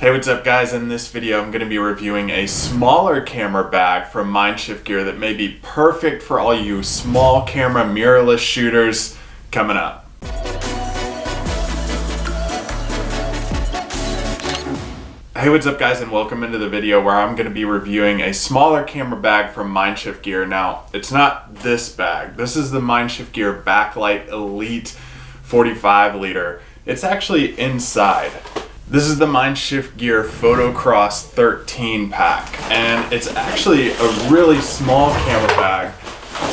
Hey, what's up guys? In this video I'm going to be reviewing a smaller camera bag from MindShift Gear that may be perfect for all you small camera mirrorless shooters coming up. Hey, what's up guys, and welcome into the video where I'm going to be reviewing a smaller camera bag from MindShift Gear. Now, it's not this bag. This is the MindShift Gear Backlight Elite 45 liter. It's actually inside. This is the MindShift Gear Photocross 13 pack, and it's actually a really small camera bag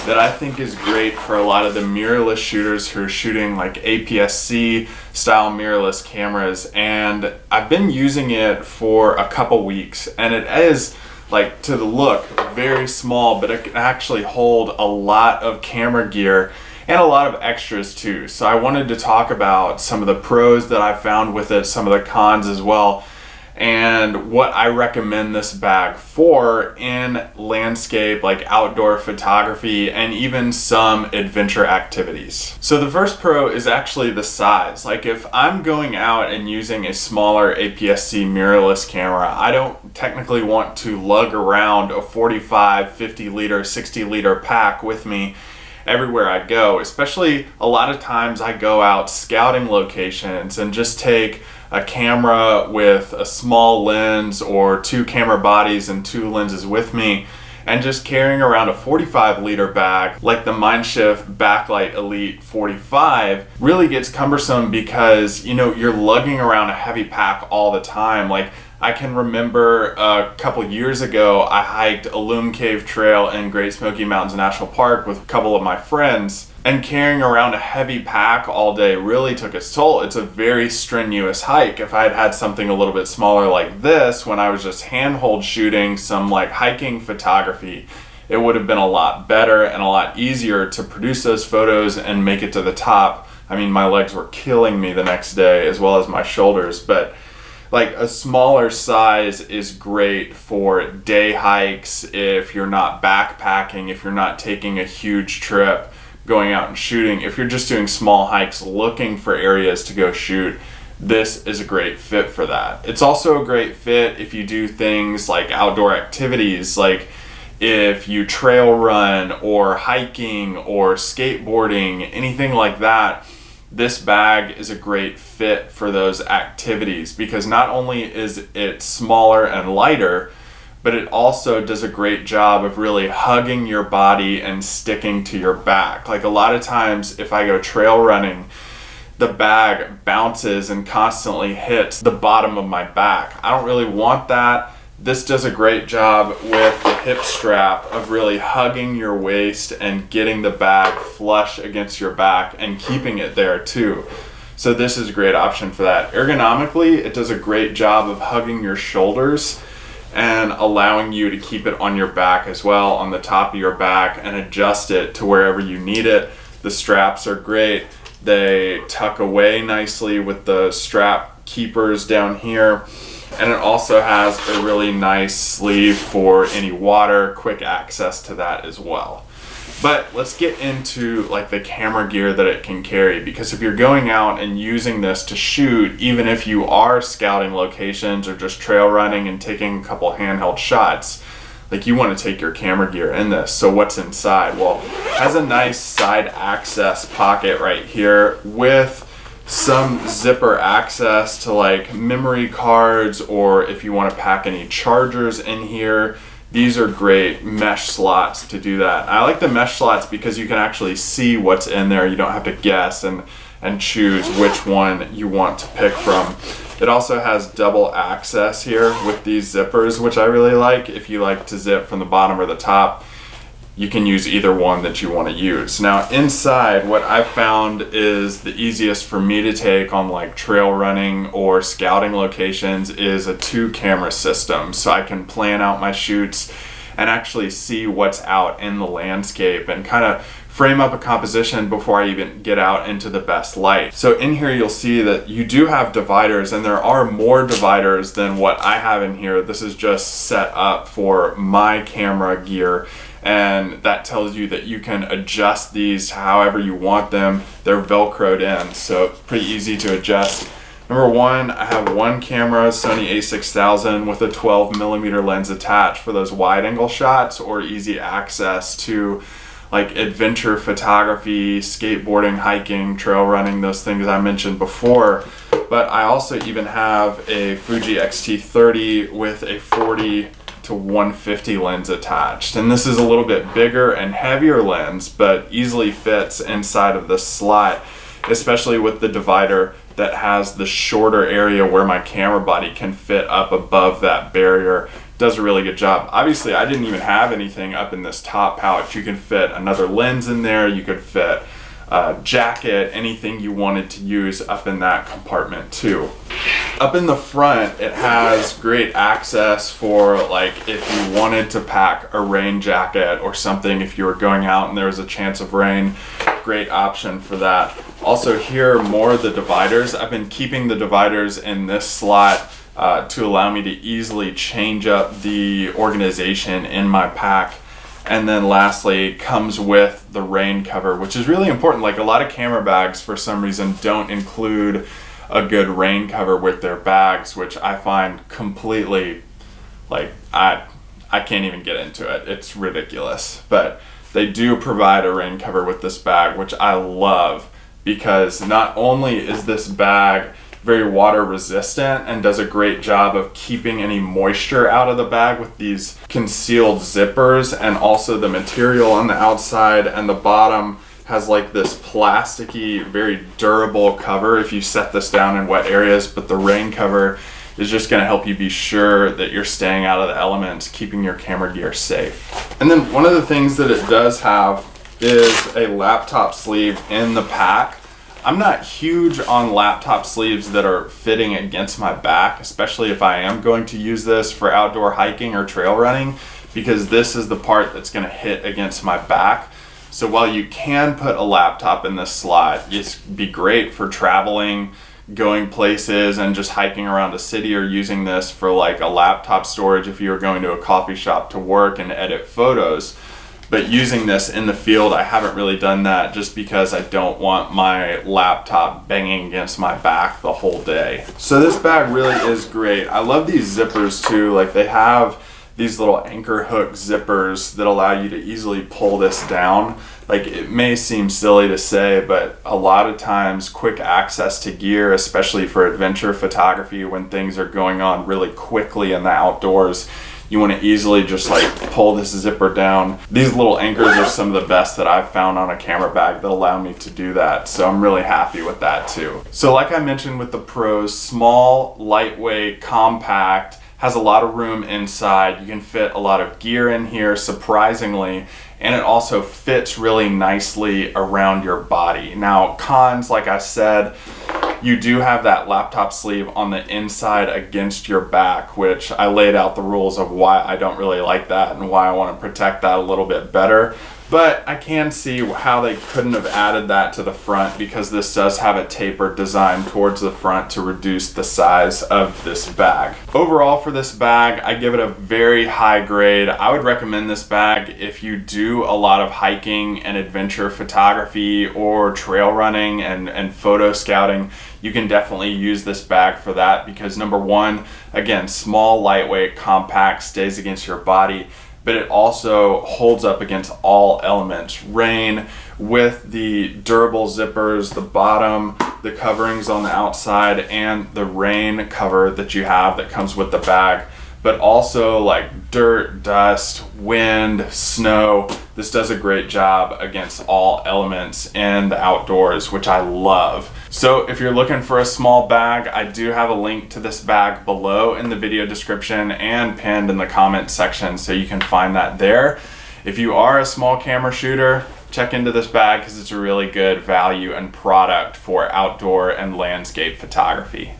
that I think is great for a lot of the mirrorless shooters who are shooting like APS-C style mirrorless cameras. And I've been using it for a couple weeks, and it is, like, to the look, very small, but it can actually hold a lot of camera gear and a lot of extras too. So I wanted to talk about some of the pros that I found with it, some of the cons as well, and what I recommend this bag for in landscape, like outdoor photography, and even some adventure activities. So the first pro is actually the size. Like, if I'm going out and using a smaller APS-C mirrorless camera, I don't technically want to lug around a 45, 50 liter, 60 liter pack with me everywhere I go. Especially a lot of times I go out scouting locations and just take a camera with a small lens or two camera bodies and two lenses with me, and just carrying around a 45 liter bag like the MindShift Backlight Elite 45 really gets cumbersome because, you know, you're lugging around a heavy pack all the time. Like, I can remember a couple years ago, I hiked a Loom Cave Trail in Great Smoky Mountains National Park with a couple of my friends, and carrying around a heavy pack all day really took its toll. It's a very strenuous hike. If I had had something a little bit smaller like this when I was just handhold shooting some like hiking photography, it would have been a lot better and a lot easier to produce those photos and make it to the top. I mean, my legs were killing me the next day, as well as my shoulders, but like, a smaller size is great for day hikes, if you're not backpacking, if you're not taking a huge trip going out and shooting. If you're just doing small hikes looking for areas to go shoot, this is a great fit for that. It's also a great fit if you do things like outdoor activities, like if you trail run or hiking or skateboarding, anything like that. This bag is a great fit for those activities because not only is it smaller and lighter, but it also does a great job of really hugging your body and sticking to your back. Like, a lot of times if I go trail running, the bag bounces and constantly hits the bottom of my back. I don't really want that. This does a great job with the hip strap of really hugging your waist and getting the bag flush against your back and keeping it there too. So this is a great option for that. Ergonomically, it does a great job of hugging your shoulders and allowing you to keep it on your back as well, on the top of your back, and adjust it to wherever you need it. The straps are great. They tuck away nicely with the strap keepers down here. And it also has a really nice sleeve for any water, quick access to that as well. But let's get into like the camera gear that it can carry, because if you're going out and using this to shoot, even if you are scouting locations or just trail running and taking a couple handheld shots, like, you want to take your camera gear in this. So what's inside? Well, it has a nice side access pocket right here with some zipper access to like memory cards, or if you want to pack any chargers in here. These are great mesh slots to do that. I like the mesh slots because you can actually see what's in there. You don't have to guess and choose which one you want to pick from. It also has double access here with these zippers, which I really like. If you like to zip from the bottom or the top, you can use either one that you want to use. Now, inside, what I've found is the easiest for me to take on like trail running or scouting locations is a 2-camera system. So I can plan out my shoots and actually see what's out in the landscape and kind of frame up a composition before I even get out into the best light. So in here you'll see that you do have dividers, and there are more dividers than what I have in here. This is just set up for my camera gear, and that tells you that you can adjust these however you want them. They're velcroed in, so pretty easy to adjust. Number one, I have one camera, Sony a6000 with a 12mm lens attached for those wide angle shots or easy access to like adventure photography, skateboarding, hiking, trail running, those things I mentioned before. But I also even have a Fuji X-T30 with a 40 to 150 lens attached. And this is a little bit bigger and heavier lens, but easily fits inside of the slot, especially with the divider that has the shorter area where my camera body can fit up above that barrier. Does a really good job. Obviously, I didn't even have anything up in this top pouch. You can fit another lens in there. You could fit a jacket, anything you wanted to use up in that compartment too. Up in the front, it has great access for like if you wanted to pack a rain jacket or something, if you were going out and there was a chance of rain, great option for that. Also here, more of the dividers. I've been keeping the dividers in this slot to allow me to easily change up the organization in my pack. And then lastly, comes with the rain cover, which is really important. Like a lot of camera bags for some reason don't include a good rain cover with their bags, which I find completely, like, I can't even get into it. It's ridiculous. But they do provide a rain cover with this bag, which I love, because not only is this bag very water resistant and does a great job of keeping any moisture out of the bag with these concealed zippers, and also the material on the outside and the bottom has like this plasticky, very durable cover if you set this down in wet areas, but the rain cover is just going to help you be sure that you're staying out of the elements, keeping your camera gear safe. And then one of the things that it does have is a laptop sleeve in the pack. I'm not huge on laptop sleeves that are fitting against my back, especially if I am going to use this for outdoor hiking or trail running, because this is the part that's going to hit against my back. So while you can put a laptop in this slot, it's be great for traveling, going places, and just hiking around a city, or using this for like a laptop storage if you're going to a coffee shop to work and edit photos. But using this in the field, I haven't really done that just because I don't want my laptop banging against my back the whole day. So this bag really is great. I love these zippers too. Like they have these little anchor hook zippers that allow you to easily pull this down. Like it may seem silly to say, but a lot of times quick access to gear, especially for adventure photography when things are going on really quickly in the outdoors, you want to easily just like pull this zipper down. These little anchors are some of the best that I've found on a camera bag that allow me to do that. So I'm really happy with that too. So like I mentioned with the Pros, small, lightweight, compact, has a lot of room inside. You can fit a lot of gear in here, surprisingly, and it also fits really nicely around your body. Now, cons, like I said, you do have that laptop sleeve on the inside against your back, which I laid out the rules of why I don't really like that and why I want to protect that a little bit better. But I can see how they couldn't have added that to the front, because this does have a tapered design towards the front to reduce the size of this bag. Overall for this bag, I give it a very high grade. I would recommend this bag if you do a lot of hiking and adventure photography or trail running and photo scouting. You can definitely use this bag for that, because number one, again, small, lightweight, compact, stays against your body, but it also holds up against all elements. Rain, with the durable zippers, the bottom, the coverings on the outside, and the rain cover that you have that comes with the bag. But also like dirt, dust, wind, snow. This does a great job against all elements in the outdoors, which I love. So if you're looking for a small bag, I do have a link to this bag below in the video description and pinned in the comment section, so you can find that there. If you are a small camera shooter, check into this bag because it's a really good value and product for outdoor and landscape photography.